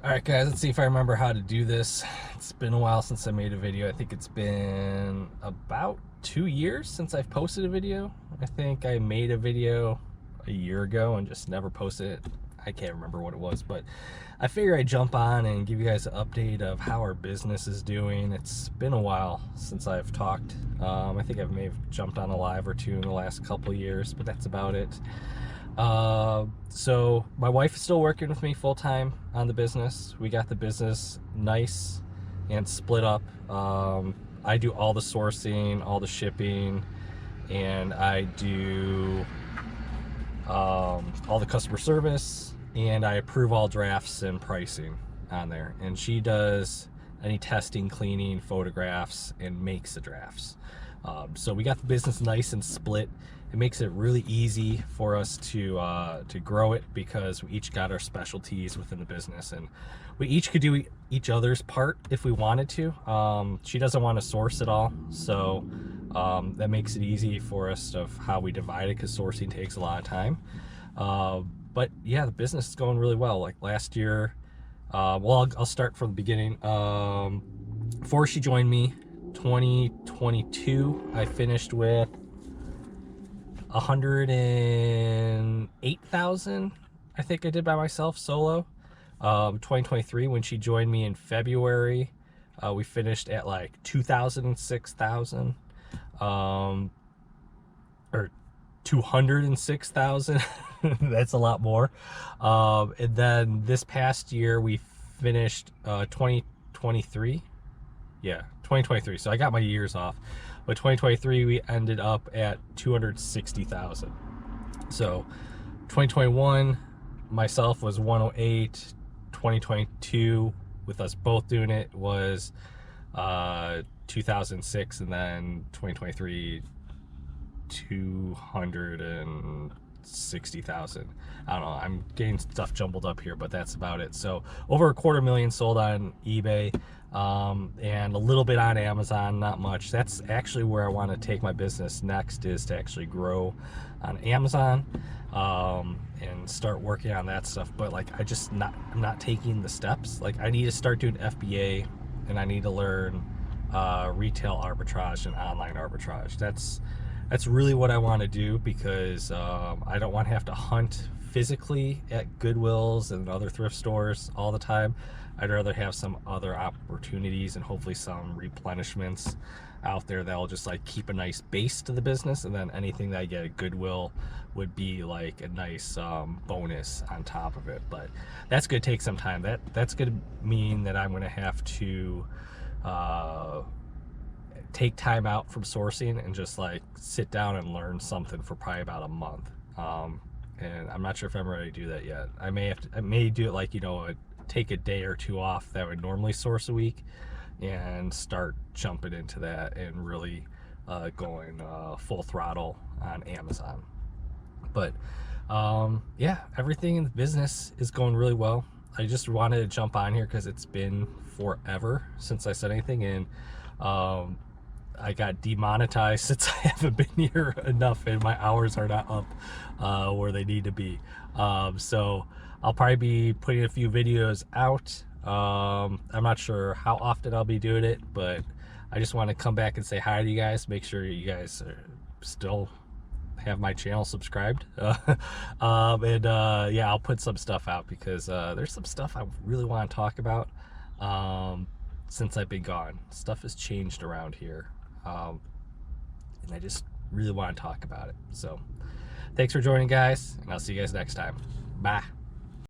Alright guys, let's see if I remember how to do this. It's been a while since I made a video. I think it's been about 2 years since I've posted a video. I think I made a video a year ago and just never posted it. I can't remember what it was, but I figure I'd jump on and give you guys an update of how our business is doing. It's been a while since I've talked. I think I may have jumped on a live or two in the last couple of years, but that's about it. So my wife is still working with me full-time on the business. We got the business nice and split up. I do all the sourcing, all the shipping, and I do all the customer service, and I approve all drafts and pricing on there. And she does any testing, cleaning, photographs, and makes the drafts. So we got the business nice and split. It makes it really easy for us to grow it because we each got our specialties within the business, and we each could do each other's part if we wanted to. She doesn't want to source it all, so that makes it easy for us of how we divide it, because sourcing takes a lot of time. But yeah, the business is going really well. Like last year, well, I'll start from the beginning. Before she joined me, 2022, I finished with 108,000, I think I did by myself solo. 2023, when she joined me in February, we finished at like 2006,000, or 206,000. That's a lot more. And then this past year we finished 2023. Yeah, 2023. So I got my years off. But 2023 we ended up at 260,000. So 2021 myself was 108. 2022 with us both doing it was 2006, and then 2023 260,000. I don't know, I'm getting stuff jumbled up here, but that's about it. So over 250,000 sold on eBay, and a little bit on Amazon, not much. That's actually where I want to take my business next, is to actually grow on Amazon, and start working on that stuff. But like, I'm not taking the steps. Like, I need to start doing FBA, and I need to learn retail arbitrage and online arbitrage. That's really what I want to do, because I don't want to have to hunt physically at Goodwills and other thrift stores all the time. I'd rather have some other opportunities and hopefully some replenishments out there that'll just like keep a nice base to the business, and then anything that I get at Goodwill would be like a nice bonus on top of it. But that's gonna take some time. That's gonna mean that I'm gonna have to take time out from sourcing and just like sit down and learn something for probably about a month. And I'm not sure if I'm ready to do that yet. I may do it like, you know, take a day or two off that I would normally source a week, and start jumping into that and really going full throttle on Amazon. But yeah, everything in the business is going really well. I just wanted to jump on here because it's been forever since I said anything, and I got demonetized since I haven't been here enough, and my hours are not up where they need to be. So I'll probably be putting a few videos out. I'm not sure how often I'll be doing it, but I just want to come back and say hi to you guys. Make sure you guys still have my channel subscribed. Yeah, I'll put some stuff out, because there's some stuff I really want to talk about since I've been gone. Stuff has changed around here, and I just really want to talk about it. So thanks for joining, guys, and I'll see you guys next time. Bye.